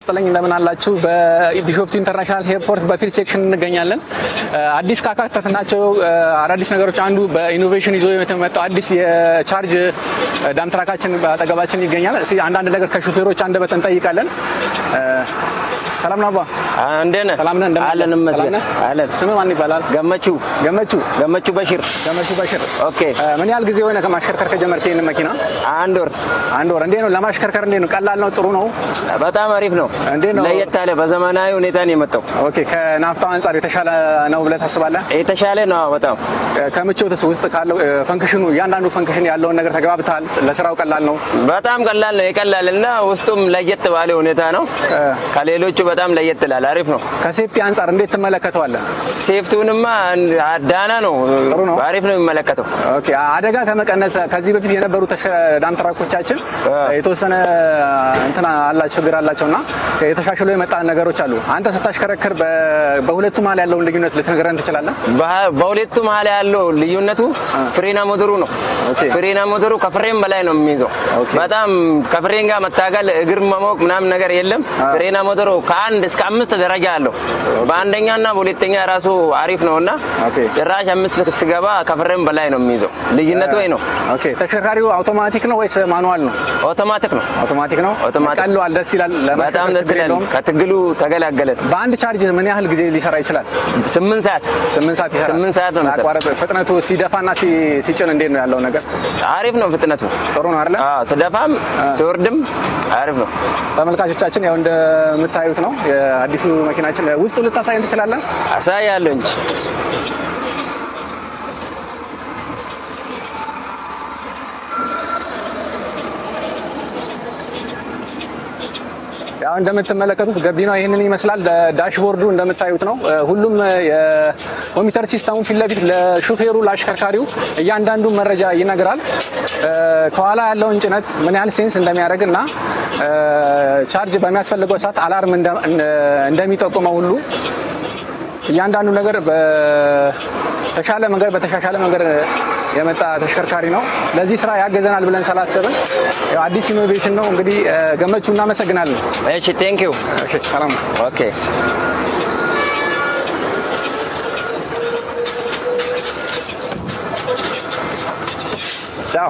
ጥለኝ እንደምን አላችሁ በቢሾፍቱ ኢንተርናሽናል ኤርፖርት በፊልድ ሴክሽን እንገኛለን። አዲስ ካካተትናቸው አዳዲስ ነገሮች አንዱ በኢኖቬሽን ይዞ የመጣው አዲስ የቻርጅ ዳምትራካችን በአጠገባችን ይገኛል። እስኪ አንዳንድ ነገር ከሹፌሮች አንደበት እንጠይቃለን። ሰላም ነው አባ? እንዴት ነህ? ሰላም ነህ? አለን መስገን አለን። ስምህ ማን ይባላል? ገመቹ በሽር። ኦኬ። ምን ያህል ጊዜ ሆነ ከማሽከርከር ከጀመርክ ይሄን መኪና? አንድ ወር። እንዴት ነው ለማሽከርከር? እንዴት ነው? ቀላል ነው? ጥሩ ነው? በጣም አሪፍ ነው። እንዴት ነው? ለየት ያለ በዘመናዊ ሁኔታ ነው የመጣው። ኦኬ። ከናፍጣው አንፃር የተሻለ ነው ብለህ ታስባለህ? የተሻለ ነው በጣም። ከምቾትስ ውስጥ ካለው ፈንክሽኑ እያንዳንዱ ፈንክሽን ያለውን ነገር ተግባብተሃል? ለስራው ቀላል ነው? በጣም ቀላል ነው። ይቀላልና ውስጡም ለየት ባለ ሁኔታ ነው። ከሌሎቹ በጣም ለየት ይላል። አሪፍ ነው። ከሴፍቲ አንፃር እንዴት ትመለከተዋለህ? ሴፍቲውንማ ዳና ነው። አሪፍ ነው የሚመለከተው። ኦኬ። አደጋ ከመቀነስ ከዚህ በፊት የነበሩ ዳምትራኮቻችን የተወሰነ እንትና አላቸው ችግር አላቸውና የተሻሽሎ የመጣ ነገሮች አሉ። አንተ ስታሽከረክር በሁለቱ መሀል ያለውን ልዩነት ልትነግረን ትችላለህ? በሁለቱ መሀል ያለው ልዩነቱ ፍሬና ሞተሩ ነው። ፍሬና ሞተሩ ከፍሬም በላይ ነው የሚይዘው። በጣም ከፍሬን ጋር መታገል እግር መሞቅ ምናምን ነገር የለም። ፍሬና ሞተሩ ከአንድ እስከ 5 ደረጃ አለው። በአንደኛና በሁለተኛ ራሱ አሪፍ ነውና ጭራሽ 5 ሲገባ ከፍሬም በላይ ነው የሚይዘው። ልዩነቱ ወይ ነው። ኦኬ። ተሽከርካሪው አውቶማቲክ ነው ወይስ ማኑዋል ነው? አውቶማቲክ ነው። ቀሏል። ደስ ይላል። በጣም ደስ ይላል። ከትግሉ ተገላገለን። በአንድ ቻርጅ ምን ያህል ጊዜ ሊሰራ ይችላል? 8 ሰዓት ይሰራል። 8 ሰዓት ነው የሚሰራው። ፍጥነቱ ሲደፋና ሲጭን እንዴት ነው ያለው ነገር? አሪፍ ነው። ፍጥነቱ ጥሩ ነው አይደል? ሲደፋም ሲወርድም አሪፍ ነው። ተመልካቾቻችን ያው እንደምታዩት ነው የአዲሱ መኪናችን። ውስጡ ልታሳየን ትችላለህ? አሳያለሁ እንጂ ያው እንደምትመለከቱት ገቢናው ይሄንን ይመስላል። ዳሽቦርዱ እንደምታዩት ነው። ሁሉም የኮምፒውተር ሲስተሙ ፊት ለፊት ለሹፌሩ ለአሽከርካሪው እያንዳንዱ መረጃ ይነግራል። ከኋላ ያለውን ጭነት ምን ያህል ሴንስ እንደሚያደርግና ቻርጅ በሚያስፈልገው ሰዓት አላርም እንደሚጠቁመው ሁሉ እያንዳንዱ ነገር በተሻሻለ መንገድ የመጣ ተሽከርካሪ ነው። ለዚህ ስራ ያገዘናል ብለን ስላሰብን አዲስ ኢኖቬሽን ነው። እንግዲህ ገመቹ እናመሰግናለን። እሺ ቴንክ ዩ። እሺ ሰላም። ኦኬ ቻው።